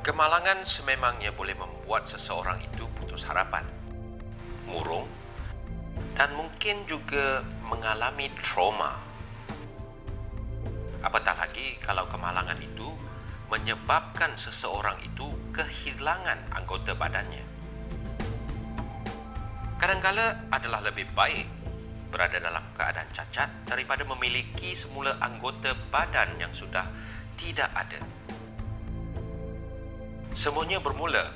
Kemalangan sememangnya boleh membuat seseorang itu putus harapan, murung, dan mungkin juga mengalami trauma. Apatah lagi kalau kemalangan itu menyebabkan seseorang itu kehilangan anggota badannya. Kadangkala adalah lebih baik berada dalam keadaan cacat daripada memiliki semula anggota badan yang sudah tidak ada. Semuanya bermula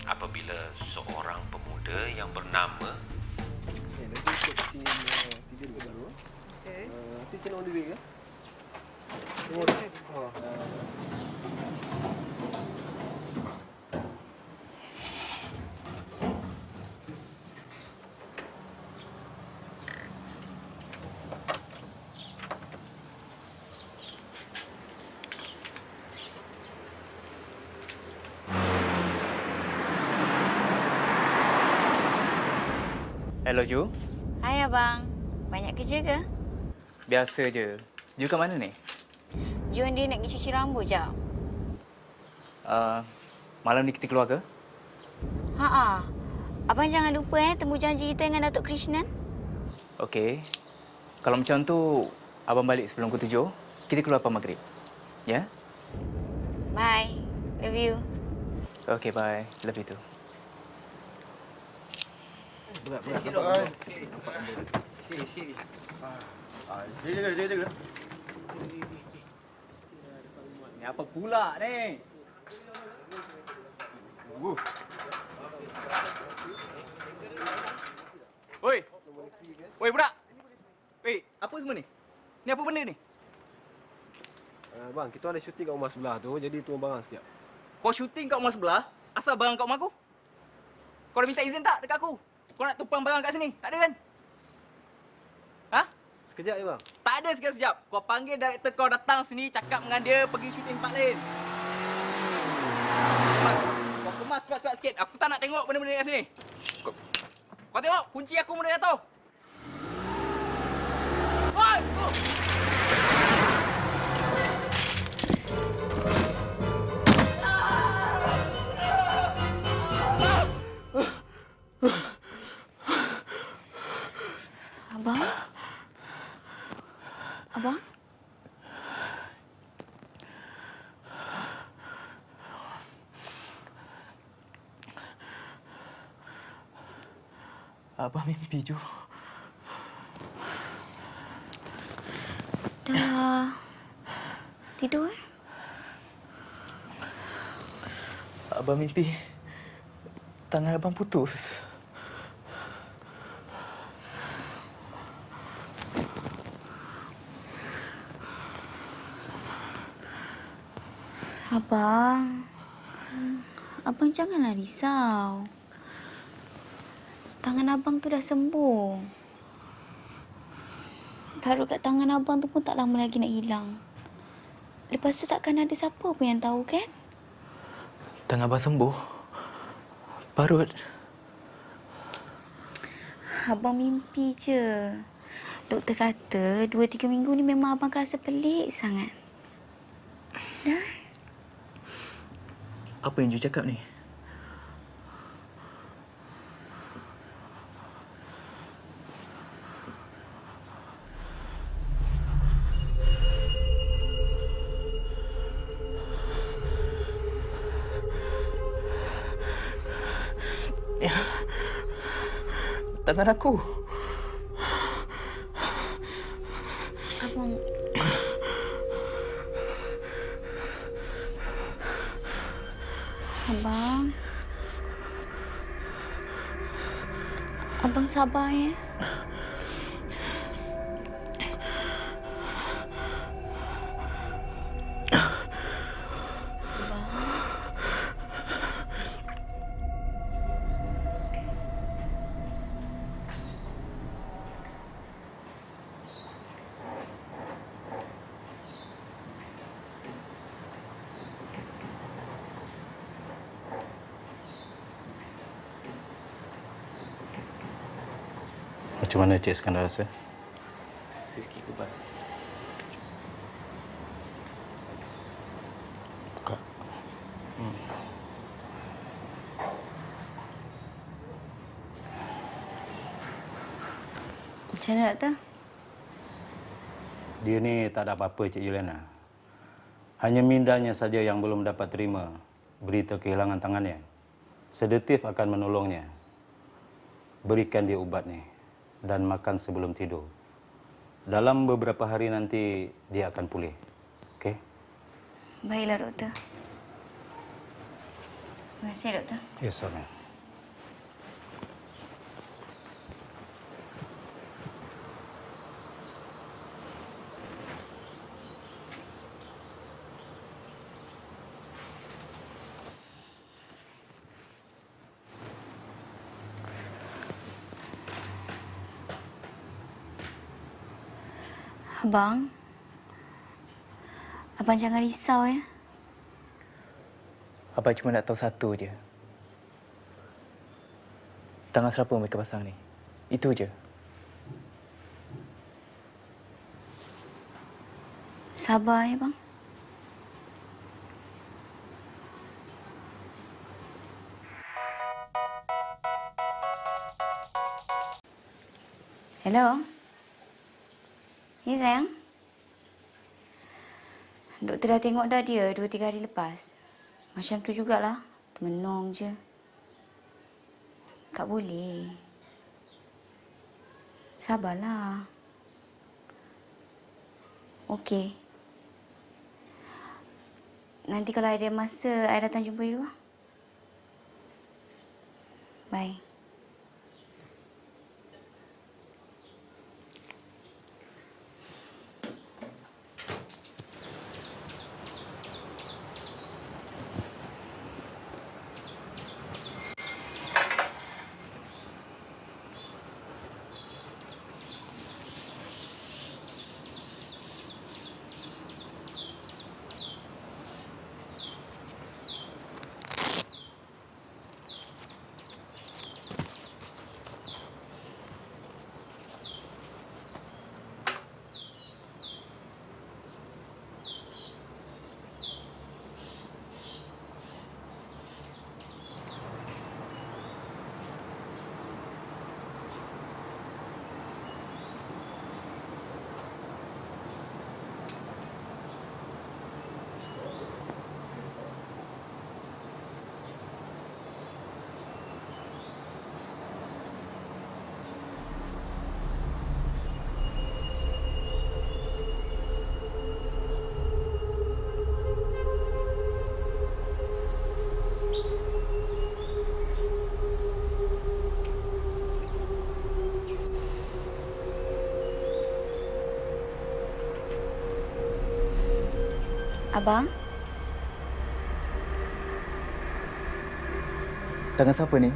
apabila seorang pemuda yang bernama Nanti ikut scene 3 dulu baru. Nanti channel on the way ke? Tengok. Hello, Ju. Hai abang, banyak kerja ke? Biasa je. Ju kat mana ni? Jom dia nak pergi cuci rambut jap. Malam ni kita keluar ke? Ha. Abang jangan lupa temu janji kita dengan Datuk Krishnan. Okey. Kalau macam tu, abang balik sebelum pukul 7. Kita keluar lepas maghrib. Ya? Bye. Love you. Okey, bye. Love you too. Berat. Sini. Jaga. Ni apa pula ni? Oi, budak. Wei, apa semua ni? Ni apa benda ni? Bang, kita ada syuting kat rumah sebelah tu, jadi tuang barang sekejap. Kau syuting kat rumah sebelah? Asal barang kat rumah aku? Kau dah minta izin tak dekat aku? Kau nak tumpang barang kat sini? Tak ada kan? Ha? Sekejap je, bang. Tak ada sekejap-sekejap. Kau panggil director kau datang sini, cakap dengan dia pergi syuting tempat lain. Kau kemas cepat-cepat sikit. Aku tak nak tengok benda-benda kat sini. Kau tengok, kunci aku mula jatuh. Oi! Abang? Abang mimpi, Ju. Dah tidur? Abang mimpi tangan abang putus. Abang janganlah risau. Tangan abang tu dah sembuh. Baru kat tangan abang tu pun tak lama lagi nak hilang. Lepas tu takkan ada siapa pun yang tahu kan? Tangan abang sembuh? Parut? Abang mimpi je. Doktor kata 2-3 minggu ni memang abang akan rasa pelik sangat. Dah. Apa yang Ju cakap ni? Ya. Tangan aku. Abang... Abang sabar ya. Macam mana Cik Iskandar rasa? Sikit kebal. Buka. Macam mana, Doktor? Dia ni tak ada apa-apa, Cik Juliana. Hanya mindanya saja yang belum dapat terima berita kehilangan tangannya. Sedatif akan menolongnya. Berikan dia ubat ni dan makan sebelum tidur. Dalam beberapa hari nanti dia akan pulih. Okey? Baiklah, Doktor. Terima kasih, Doktor. Ya, sama. Abang, abang jangan risau ya. Abang cuma nak tahu satu je. Tangan siapa mereka pasang ni? Itu je. Sabar ya, bang. Hello. Ya, sayang. Doktor dah tengok dah dia 2-3 hari lepas. Macam tu jugalah. Termenung je. Tak boleh. Sabarlah. Okey. Nanti kalau ada masa, I datang jumpa you. Bye. Abang? Tangan siapa ni?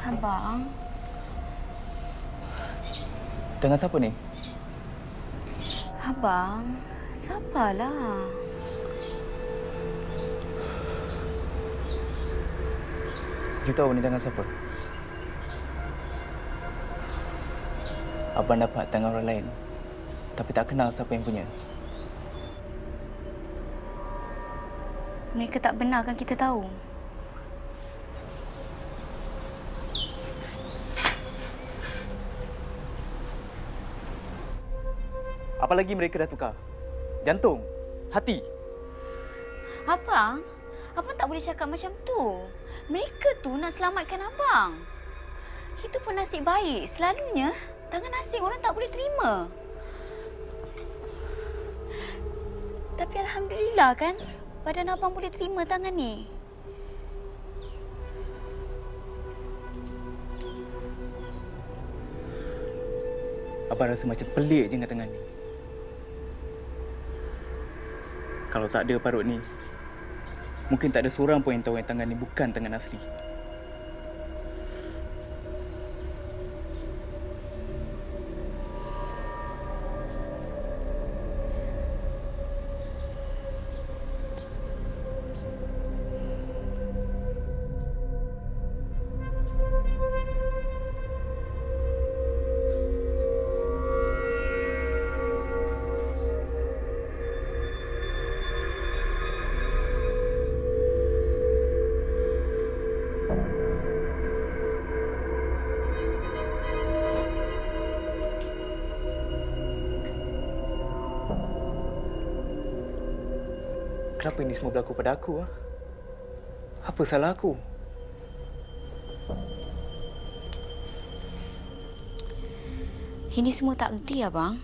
Abang? Tangan siapa ni? Abang, sabarlah. You tahu ni tangan siapa? Abang dapat tangan orang lain, tapi tak kenal siapa yang punya. Mereka tak benarkan kita tahu. Apalagi mereka dah tukar jantung, hati. Abang? Abang tak boleh cakap macam tu. Mereka tu nak selamatkan abang. Itu pun nasib baik. Selalunya, tangan asing orang tak boleh terima. Tapi Alhamdulillah kan, badan abang boleh terima tangan ni. Abang rasa macam pelik je dengan tangan ni. Kalau tak ada parut ni, mungkin tak ada seorang pun yang tahu yang tangan ni bukan tangan asli. Kenapa ini semua berlaku pada aku? Apa salah aku? Ini semua takdir, abang.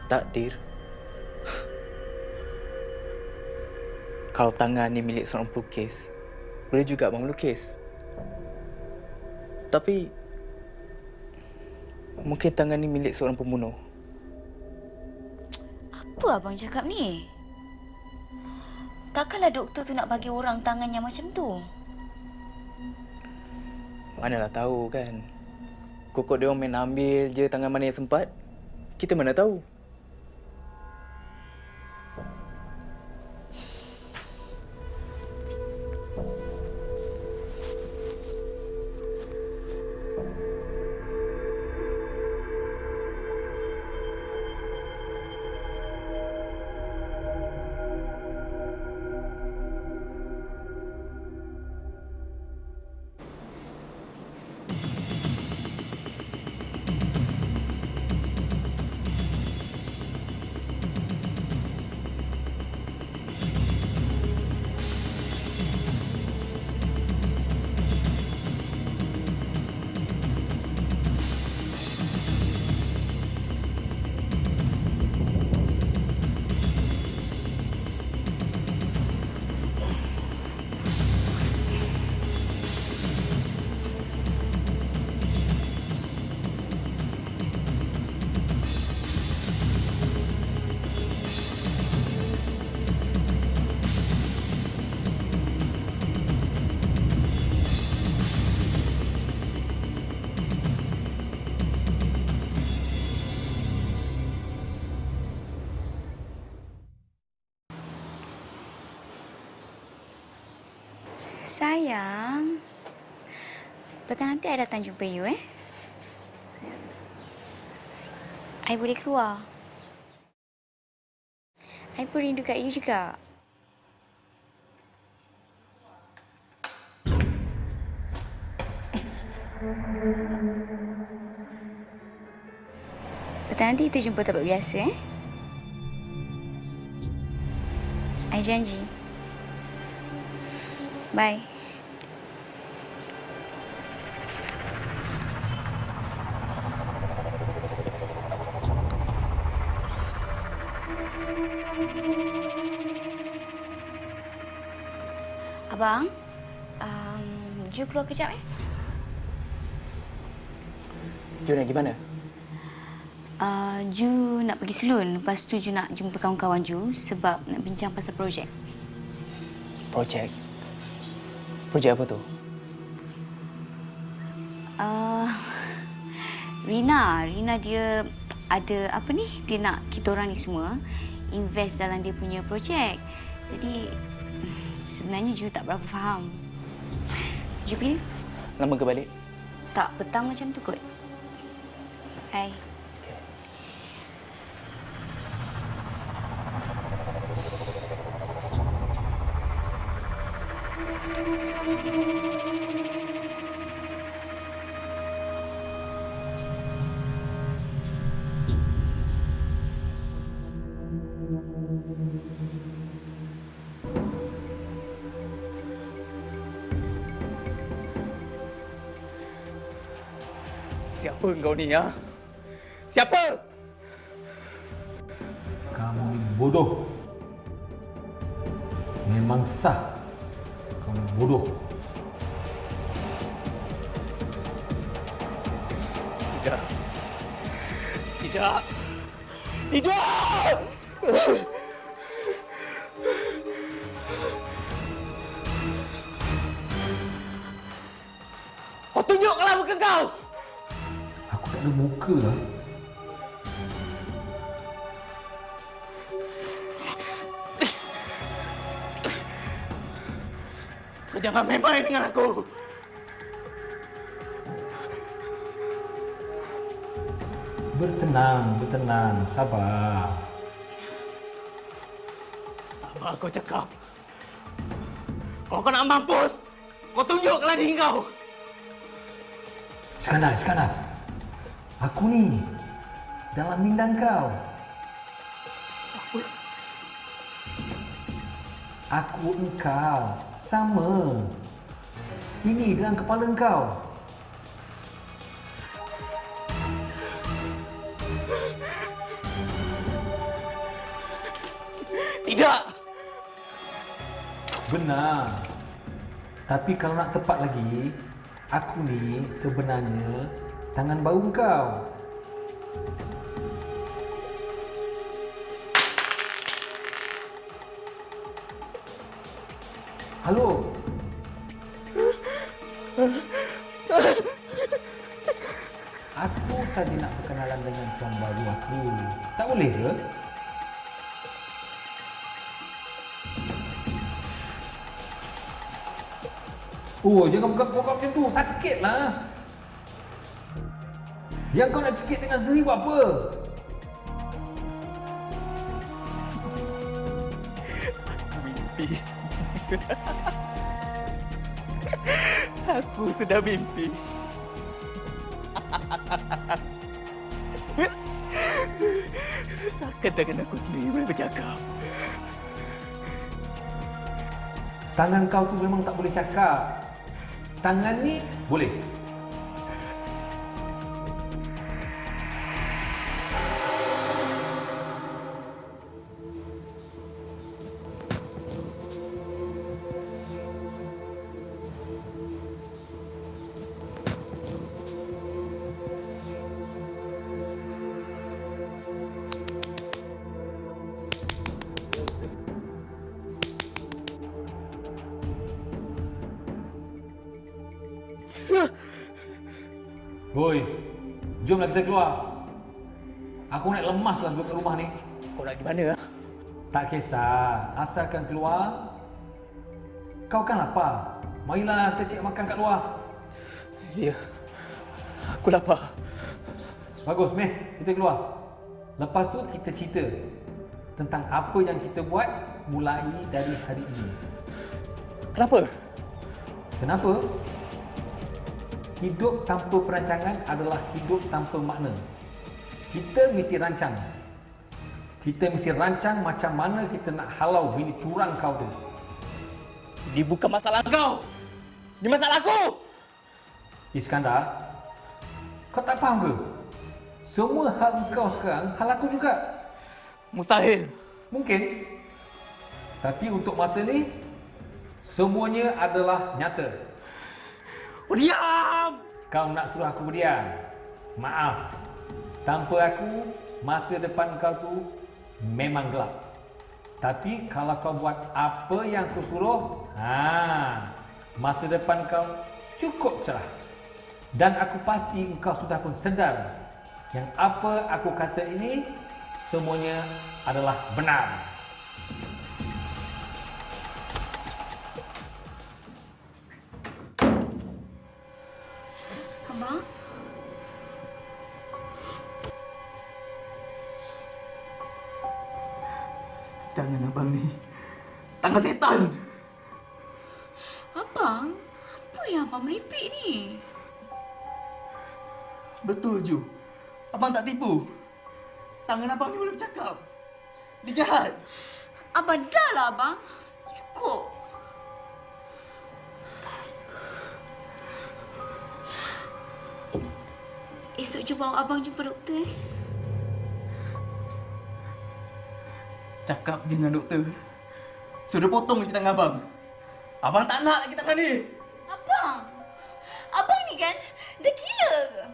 Takdir? Kalau tangan ni milik seorang pelukis, boleh juga abang melukis. Tapi mungkin tangan ni milik seorang pembunuh. Apa abang cakap ni? Takkanlah doktor tu nak bagi orang tangannya macam tu? Manalah tahu kan. Kokok dia orang main ambil je tangan mana yang sempat. Kita mana tahu. Sayang, petang nanti I datang jumpa you, I boleh keluar. I pun rindu kat you juga. Petang nanti kita jumpa tempat biasa, I janji. Bye. Abang, Ju keluar kejap, Ju nak pergi mana? Ju nak pergi salon. Lepas tu Ju nak jumpa kawan-kawan Ju sebab nak bincang pasal projek. Projek? Projek apa tu? Rina dia ada apa ni? Dia nak kita orang ni semua invest dalam dia punya projek. Jadi sebenarnya Ju tak berapa faham. Ju pergi? Lama ke balik? Tak, petang macam tu kot. Hai. Siapa engkau ni, ya? Siapa? Kamu ni bodoh. Memang sah. Kamu bodoh. Tidak. Tidak. Tidak! Kau tunjukkanlah muka kau! Aku tak ada muka lah. Kau jangan main-main dengan aku! Bertenang, bertenang. Sabar. Sabar kau cakap. Kalau kau nak mampus, kau tunjukkanlah diri kau! Iskandar, Iskandar. Aku ni dalam minda kau. Aku engkau. Sama. Ini dalam kepala engkau. Tidak! Benar. Tapi kalau nak tepat lagi, aku ni sebenarnya tangan baru kau. Halo. Aku saja nak berkenalan dengan tuan baru aku. Tak boleh ke? Oh, jangan buka-buka macam tu. Sakitlah. Yang kau nak cekik dengan sendiri buat apa? Mimpi. Aku sudah mimpi. Seakan tangan aku sendiri boleh bercakap. Tangan kau tu memang tak boleh cakap. Tangan ni boleh. Boy, jomlah kita keluar. Aku nak lemaslah duduk kat rumah ni. Kau nak pergi mana? Tak kisah, asalkan keluar. Kau kan lapar. Marilah kita cek makan kat luar. Ya, aku lapar. Bagus, meh, kita keluar. Lepas tu kita cerita tentang apa yang kita buat mulai dari hari ini. Kenapa? Kenapa? Hidup tanpa perancangan adalah hidup tanpa makna. Kita mesti rancang. Kita mesti rancang macam mana kita nak halau bini curang kau tu. Ini bukan masalah kau. Ini masalah aku. Iskandar, kau tak faham ke? Semua hal kau sekarang, hal aku juga. Mustahil. Mungkin. Tapi untuk masa ni, semuanya adalah nyata. Diam! Kau nak suruh aku berdiam? Maaf. Tanpa aku, masa depan kau tu memang gelap. Tapi kalau kau buat apa yang aku suruh, masa depan kau cukup cerah. Dan aku pasti kau sudah pun sedar yang apa aku kata ini semuanya adalah benar. Abang? Tangan abang ni. Tangan setan. Abang? Apa yang abang meripik ni? Betul, Ju. Abang tak tipu. Tangan abang ni boleh bercakap. Dia jahat. Abang dah lah, abang. Cukup. Esok jumpa abang jumpa doktor. Cakap dengan doktor. Sudah potong je tangan abang. Abang tak nak lagi tangan ni. Abang? Abang ni kan dah gila ke?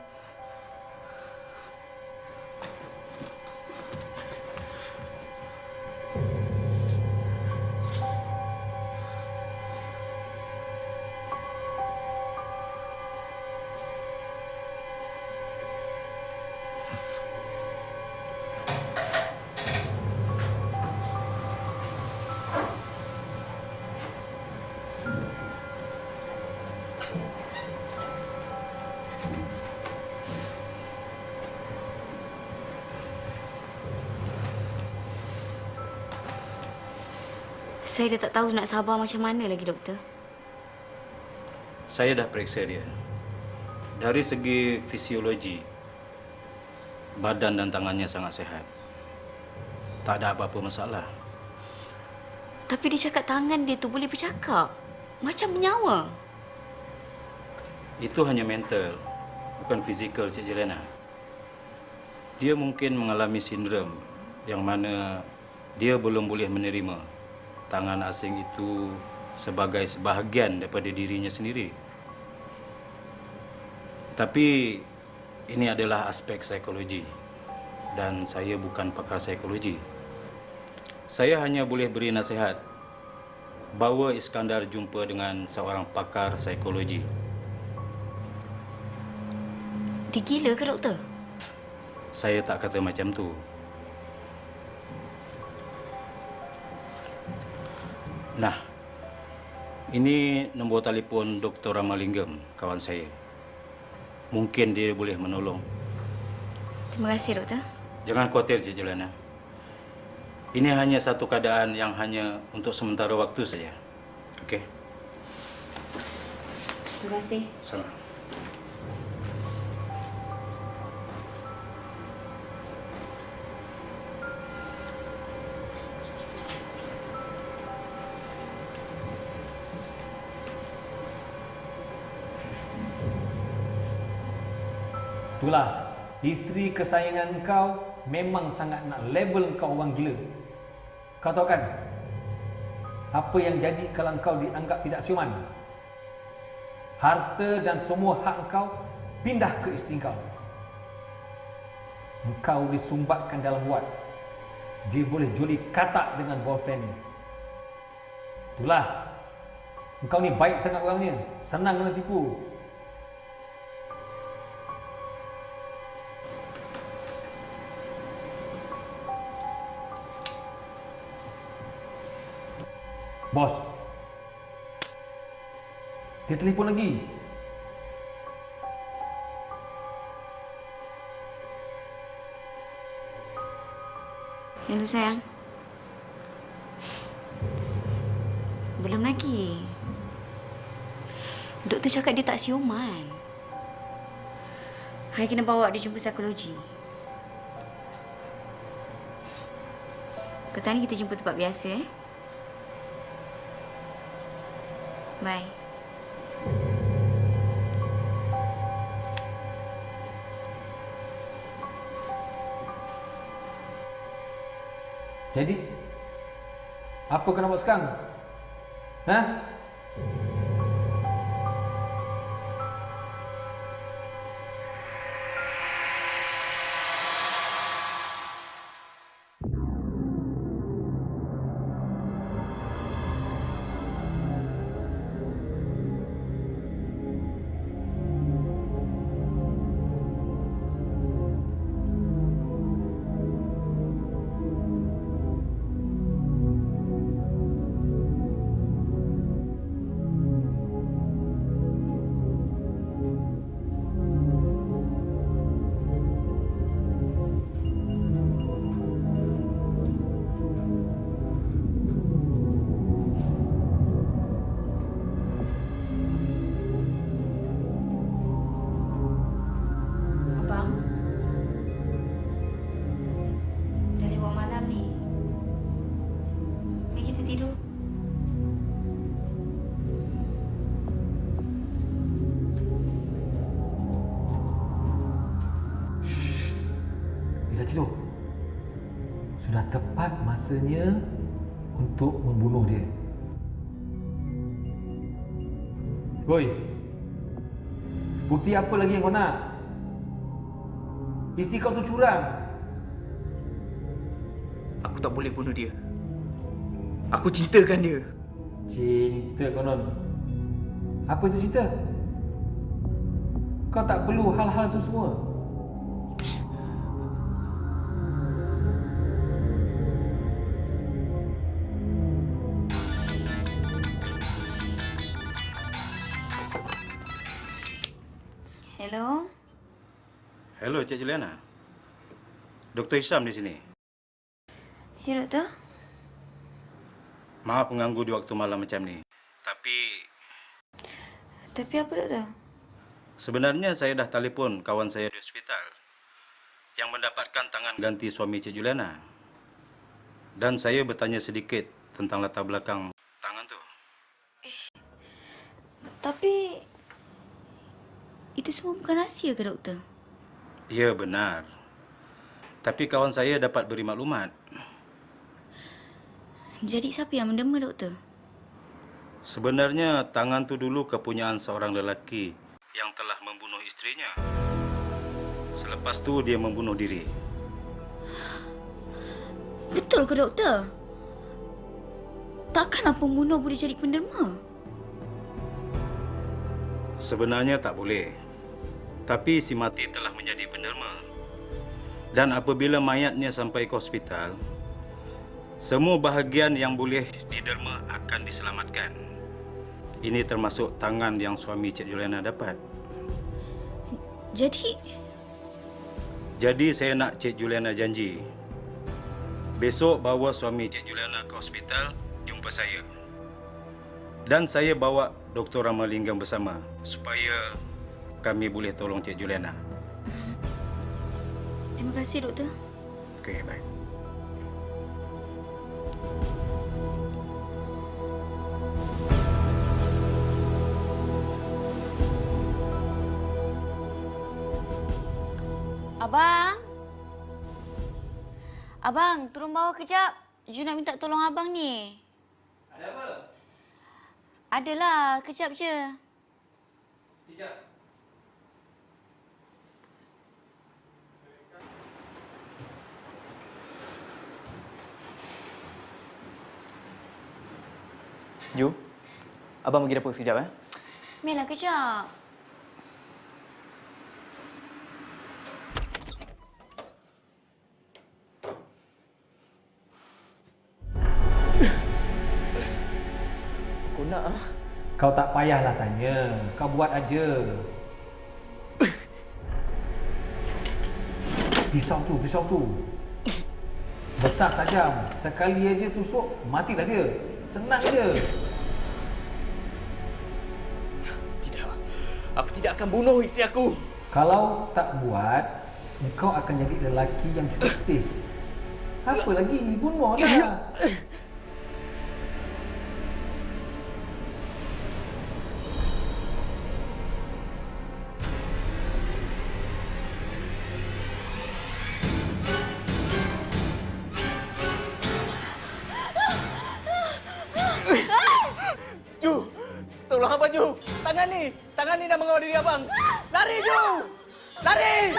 Saya dah tak tahu nak sabar macam mana lagi, doktor. Saya dah periksa dia. Dari segi fisiologi, badan dan tangannya sangat sihat. Tak ada apa-apa masalah. Tapi dia cakap tangan dia tu boleh bercakap. Macam menyawa. Itu hanya mental, bukan fizikal, Cik Jelena. Dia mungkin mengalami sindrom yang mana dia belum boleh menerima tangan asing itu sebagai sebahagian daripada dirinya sendiri. Tapi ini adalah aspek psikologi dan saya bukan pakar psikologi. Saya hanya boleh beri nasihat. Bawa Iskandar jumpa dengan seorang pakar psikologi. Dia gila ke, doktor? Saya tak kata macam tu. Nah, ini nombor telefon Dr. Ramalingam, kawan saya. Mungkin dia boleh menolong. Terima kasih, doktor. Jangan khawatir, Cik Jelena. Ini hanya satu keadaan yang hanya untuk sementara waktu saja. Okey? Terima kasih. Sama. Itulah, isteri kesayangan kau memang sangat nak label kau orang gila. Kau tahu kan, apa yang jadi kalau kau dianggap tidak siuman? Harta dan semua hak kau pindah ke isteri kau. Engkau disumbatkan dalam wad. Dia boleh juli katak dengan boyfriend ni. Itulah, engkau ni baik sangat orangnya. Senang kena tipu. Bos, dia telefon lagi. Hello, sayang. Belum lagi. Doktor cakap dia tak siuman. Hari kena bawa dia jumpa psikologi. Petang ni kita jumpa tempat biasa, Bye. Jadi, apa kau nak buat sekarang? Ha? Tidur. Sudah tepat masanya untuk membunuh dia. Woi, bukti apa lagi yang kau nak? Isteri kau tu curang. Aku tak boleh bunuh dia. Aku cintakan dia. Cinta konon. Apa itu cinta? Kau tak perlu hal-hal itu semua. Hello? Hello, Cik Juliana. Dr. Hisham di sini. Ya, doktor? Maaf mengganggu di waktu malam macam ni. Tapi apa, doktor? Sebenarnya saya dah telefon kawan saya di hospital yang mendapatkan tangan ganti suami Cik Juliana. Dan saya bertanya sedikit tentang latar belakang tangan tu. Tapi itu semua bukan rahsia ke, doktor? Ya, benar. Tapi kawan saya dapat beri maklumat. Jadi siapa yang mendema, doktor? Sebenarnya tangan tu dulu kepunyaan seorang lelaki yang telah membunuh isterinya. Selepas tu dia membunuh diri. Betul ke, doktor? Takkanlah pembunuh boleh jadi penderma? Sebenarnya tak boleh. Tapi si mati telah menjadi penderma. Dan apabila mayatnya sampai ke hospital, semua bahagian yang boleh diderma akan diselamatkan. Ini termasuk tangan yang suami Cik Juliana dapat. Jadi saya nak Cik Juliana janji. Besok bawa suami Cik Juliana ke hospital jumpa saya. Dan saya bawa Dr. Ramalingam bersama supaya kami boleh tolong Cik Juliana. Terima kasih, doktor. Okey, baik. Abang? Abang, turun bawah kejap. Ju nak minta tolong abang ni. Ada apa? Adalah, kejap je. Sekejap. Ju, abang pergi dapur sekejap, eh? Mela, kejap. Aku nak ah. Kau tak payahlah tanya. Kau buat aja. Pisau tu. Besar tajam. Sekali aja tusuk, matilah dia. Senang je. Tidak. Aku tidak akan bunuh isteri aku. Kalau tak buat, engkau akan jadi lelaki yang cukup sedih. Apa lagi? Bunuhlah. Ju, tolong abang Ju. Tangan ni dah mengawal diri abang. Lari Ju. Lari.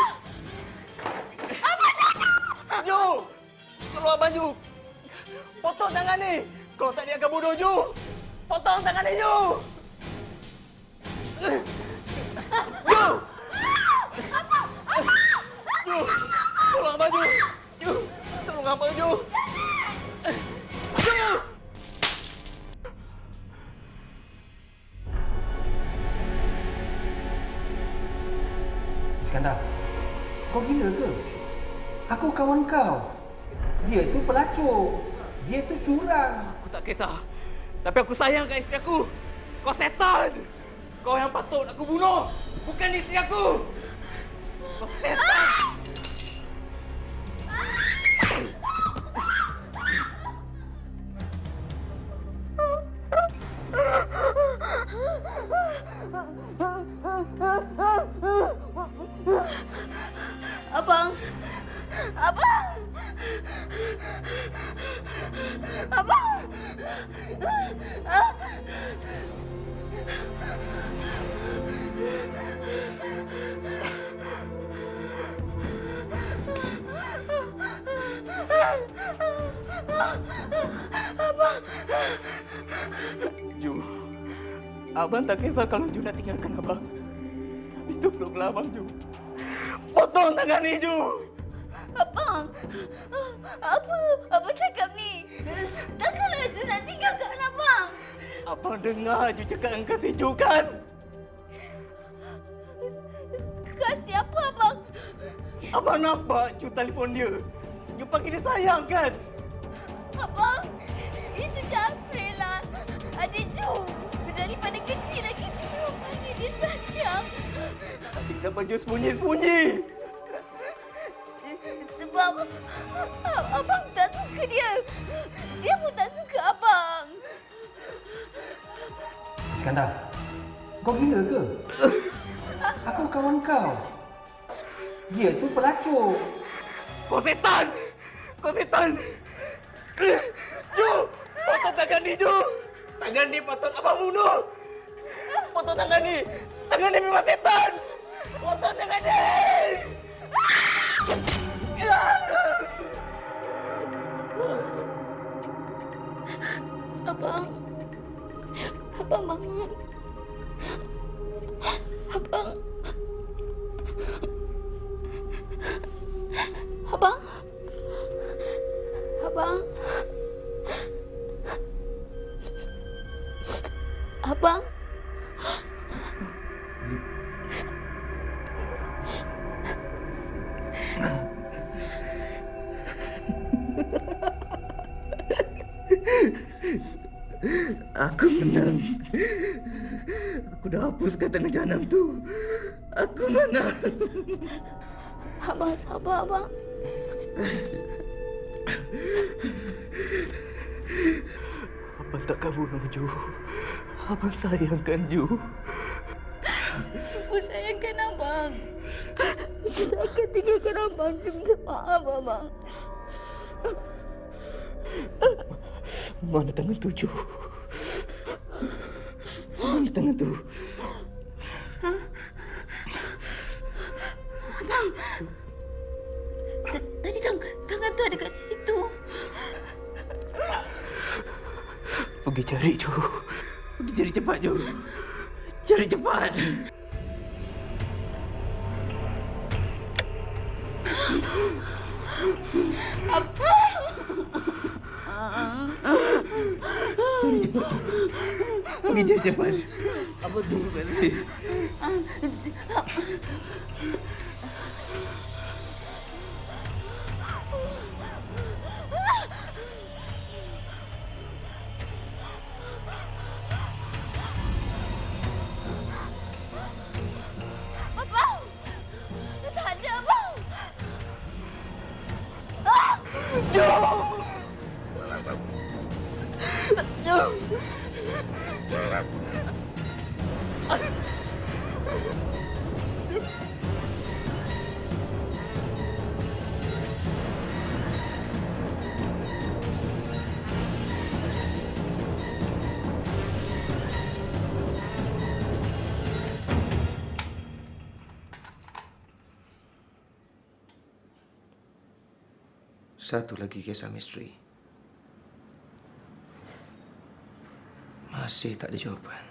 Abang jangan. Ju, tolong abang Ju. Potong tangan ni. Kalau tak dia akan bunuh Ju. Potong tangan ni Ju. Ju. Ju, tolong abang Ju. Ju, tolong abang Ju. Ju. Iskandar, kau gila ke? Aku kawan kau. Dia tu pelacur. Dia tu curang. Aku tak kisah. Tapi aku sayang kat isteri aku. Kau setan. Kau yang patut aku bunuh. Bukan isteri aku. Kau setan. Abang! Abang! Abang! Ju, abang tak kisah kalau Ju nak tinggalkan abang. Tapi tolonglah abang Ju. Potong tangan ni Ju. Abang! Apa cakap ni? Takkanlah Ju nak tinggalkan abang? Abang dengar Ju cakap dengan kasih Ju kan? Kasih apa, abang? Abang nampak Ju telefon dia. Ju panggil dia sayang kan? Abang, itu Jafri lah. Adik Ju. Daripada kecil lagi Ju memang panggil dia sayang. Tapi kenapa Ju sembunyi-sembunyi? Sebab Abang tak suka dia. Dia pun tak suka abang. Iskandar, kau gila ke? Aku kawan kau. Dia tu pelacur. Kau setan! Kau setan! Ju! Potong tangan ni, Ju! Tangan ni patut abang bunuh! Potong tangan ni! Tangan ni memang setan! Potong tangan ni! Abang. Abang bangun. Abang. Abang. Abang. Abang. Aku menang. Aku dah hapuskan tangan jahanam tu. Aku menang. Abang sabar, abang. Abang takkan bunuh Ju. Abang sayangkan Ju. Cuba sayangkan abang. Saya akan tinggalkan abang. Minta maaf, abang. Mana tangan tu, Ju? Mana tangan tu? Abang. Tadi tangan tu ada kat situ. Pergi cari, Ju. Pergi cari cepat, Ju. Cari cepat. Cari cepat. Pergi cari cepat. Apa tunggu kat sini? Abang. Tak ada, abang. Satu lagi kisah misteri. Masih tak ada jawapan.